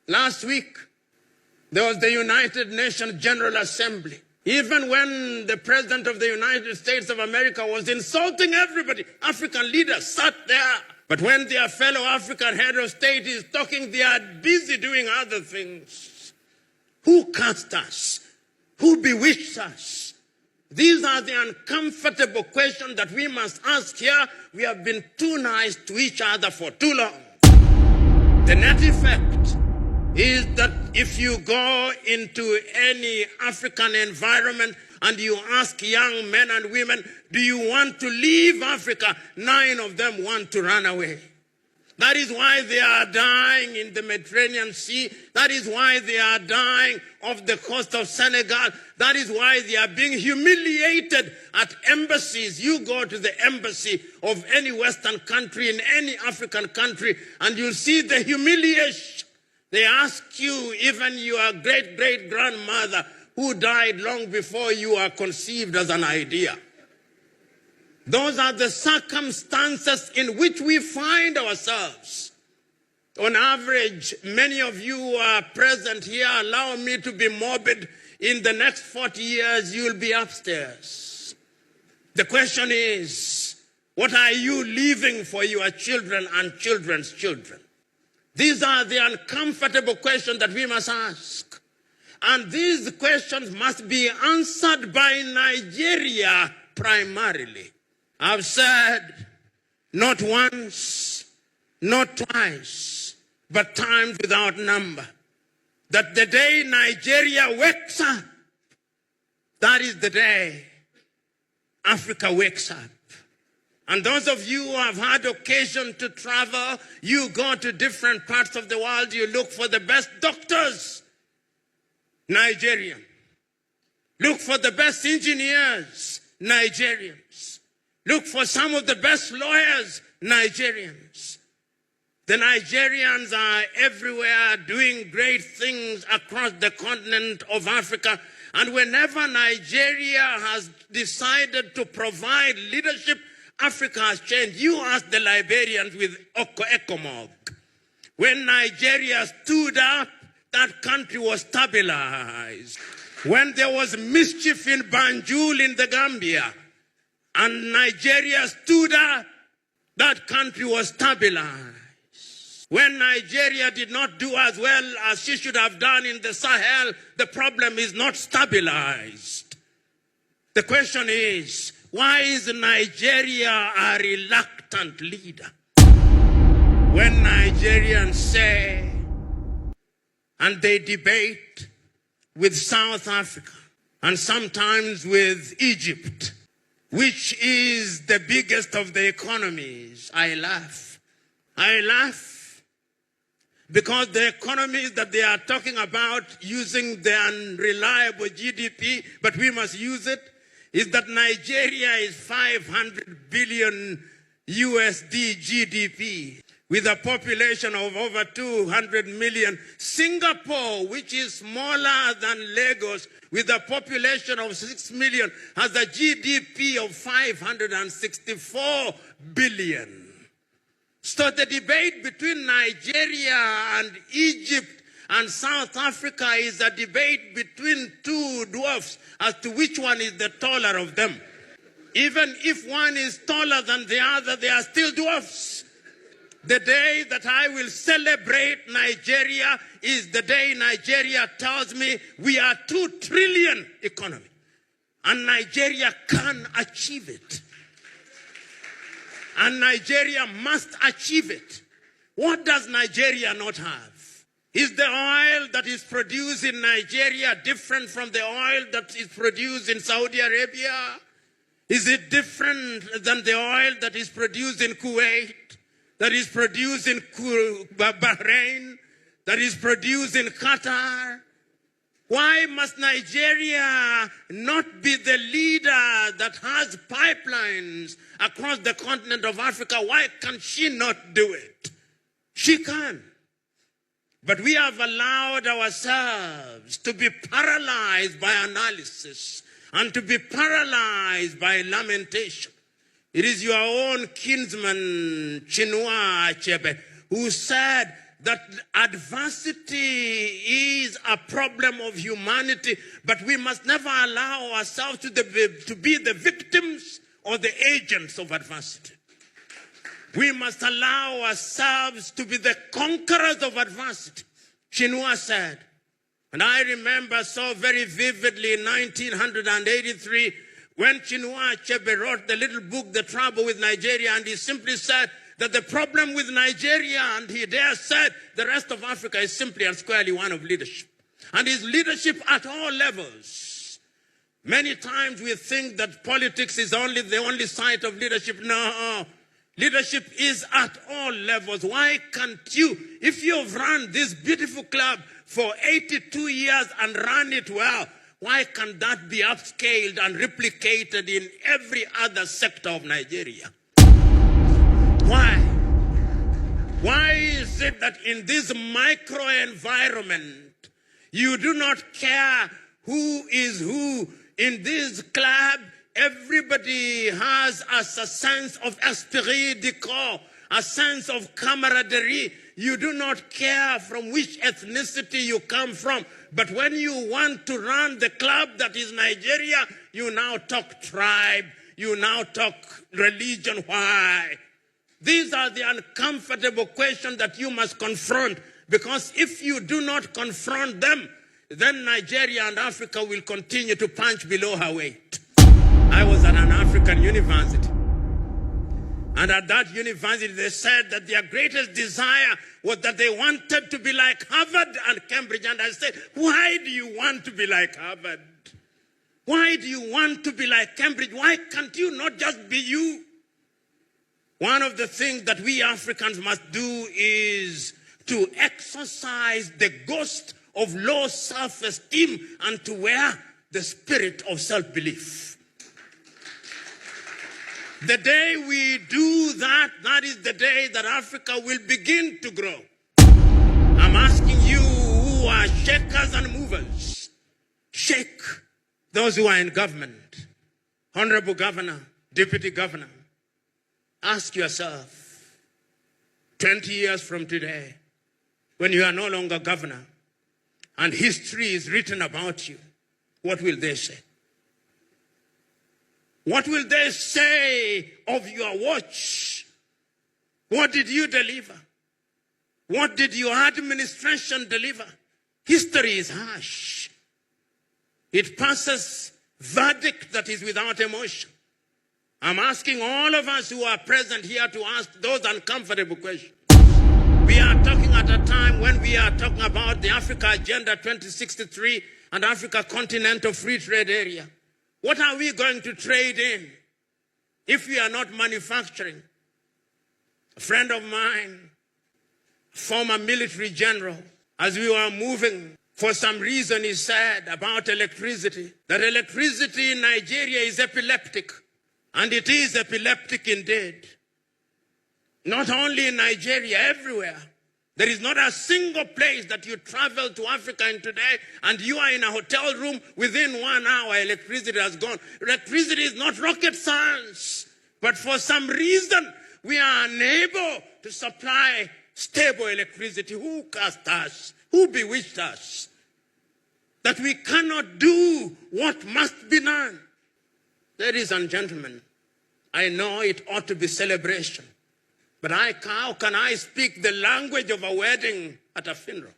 Last week, there was the United Nations General Assembly. Even when the President of the United States of America was insulting everybody, African leaders sat there. But when their fellow African head of state is talking, they are busy doing other things. Who cast us? Who bewitched us? These are the uncomfortable questions that we must ask here. We have been too nice to each other for too long. The net effect is that if you go into any African environment and you ask young men and women, do you want to leave Africa? 9 of them want to run away. That is why they are dying in the Mediterranean Sea. That is why they are dying off the coast of Senegal. That is why they are being humiliated at embassies. You go to the embassy of any Western country in any African country and you'll see the humiliation. They ask you, even your great-great-grandmother who died long before you are conceived as an idea. Those are the circumstances in which we find ourselves. On average, many of you who are present here, allow me to be morbid, in the next 40 years you'll be upstairs. The question is, what are you leaving for your children and children's children? These are the uncomfortable questions that we must ask. And these questions must be answered by Nigeria primarily. I've said not once, not twice, but times without number, that the day Nigeria wakes up, that is the day Africa wakes up. And those of you who have had occasion to travel, you go to different parts of the world, you look for the best doctors, Nigerian. Look for the best engineers, Nigerians. Look for some of the best lawyers, Nigerians. The Nigerians are everywhere doing great things across the continent of Africa. And whenever Nigeria has decided to provide leadership, Africa has changed. You ask the Liberians with ECOMOG. When Nigeria stood up, that country was stabilized. When there was mischief in Banjul in the Gambia, and Nigeria stood up, that country was stabilized. When Nigeria did not do as well as she should have done in the Sahel, the problem is not stabilized. The question is, why is Nigeria a reluctant leader? When Nigerians say, and they debate with South Africa, and sometimes with Egypt, which is the biggest of the economies, I laugh. I laugh because the economies that they are talking about using the unreliable GDP, but we must use it, is that Nigeria is 500 billion USD GDP with a population of over 200 million. Singapore, which is smaller than Lagos, with a population of 6 million, has a GDP of 564 billion. So the debate between Nigeria and Egypt and South Africa is a debate between two dwarfs as to which one is the taller of them. Even if one is taller than the other, they are still dwarfs. The day that I will celebrate Nigeria is the day Nigeria tells me we are 2 trillion economy. And Nigeria can achieve it. And Nigeria must achieve it. What does Nigeria not have? Is the oil that is produced in Nigeria different from the oil that is produced in Saudi Arabia? Is it different than the oil that is produced in Kuwait, that is produced in Bahrain, that is produced in Qatar? Why must Nigeria not be the leader that has pipelines across the continent of Africa? Why can she not do it? She can. But we have allowed ourselves to be paralyzed by analysis and to be paralyzed by lamentation. It is your own kinsman, Chinua Achebe, who said that adversity is a problem of humanity, but we must never allow ourselves to be the victims or the agents of adversity. We must allow ourselves to be the conquerors of adversity. Chinua said, and I remember so very vividly in 1983, when Chinua Achebe wrote the little book, The Trouble with Nigeria, and he simply said that the problem with Nigeria, and he there said the rest of Africa, is simply and squarely one of leadership. And his leadership at all levels. Many times we think that politics is the only site of leadership. No. Leadership is at all levels. Why can't you, if you've run this beautiful club for 82 years and run it well, why can't that be upscaled and replicated in every other sector of Nigeria? Why? Why is it that in this micro environment, you do not care who is who in this club? Everybody has a sense of esprit de corps, a sense of camaraderie. You do not care from which ethnicity you come from. But when you want to run the club that is Nigeria, you now talk tribe, you now talk religion. Why? These are the uncomfortable questions that you must confront, because if you do not confront them, then Nigeria and Africa will continue to punch below her weight. I was at an African university, and at that university they said that their greatest desire was that they wanted to be like Harvard and Cambridge. And I said, why do you want to be like Harvard? Why do you want to be like Cambridge? Why can't you not just be you? One of the things that we Africans must do is to exercise the ghost of low self-esteem and to wear the spirit of self-belief. The day we do that, that is the day that Africa will begin to grow. I'm asking you who are shakers and movers, shake those who are in government. Honorable Governor, Deputy Governor, ask yourself, 20 years from today, when you are no longer governor and history is written about you, what will they say? What will they say of your watch? What did you deliver? What did your administration deliver? History is harsh. It passes verdict that is without emotion. I'm asking all of us who are present here to ask those uncomfortable questions. We are talking at a time when we are talking about the Africa Agenda 2063 and Africa Continental Free Trade Area. What are we going to trade in if we are not manufacturing? A friend of mine, former military general, as we were moving, for some reason he said about electricity, that electricity in Nigeria is epileptic. And it is epileptic indeed. Not only in Nigeria, everywhere. There is not a single place that you travel to Africa in today and you are in a hotel room, within 1 hour electricity has gone. Electricity is not rocket science. But for some reason, we are unable to supply stable electricity. Who cast us? Who bewitched us? That we cannot do what must be done. Ladies and gentlemen, I know it ought to be celebration. But how can I speak the language of a wedding at a funeral?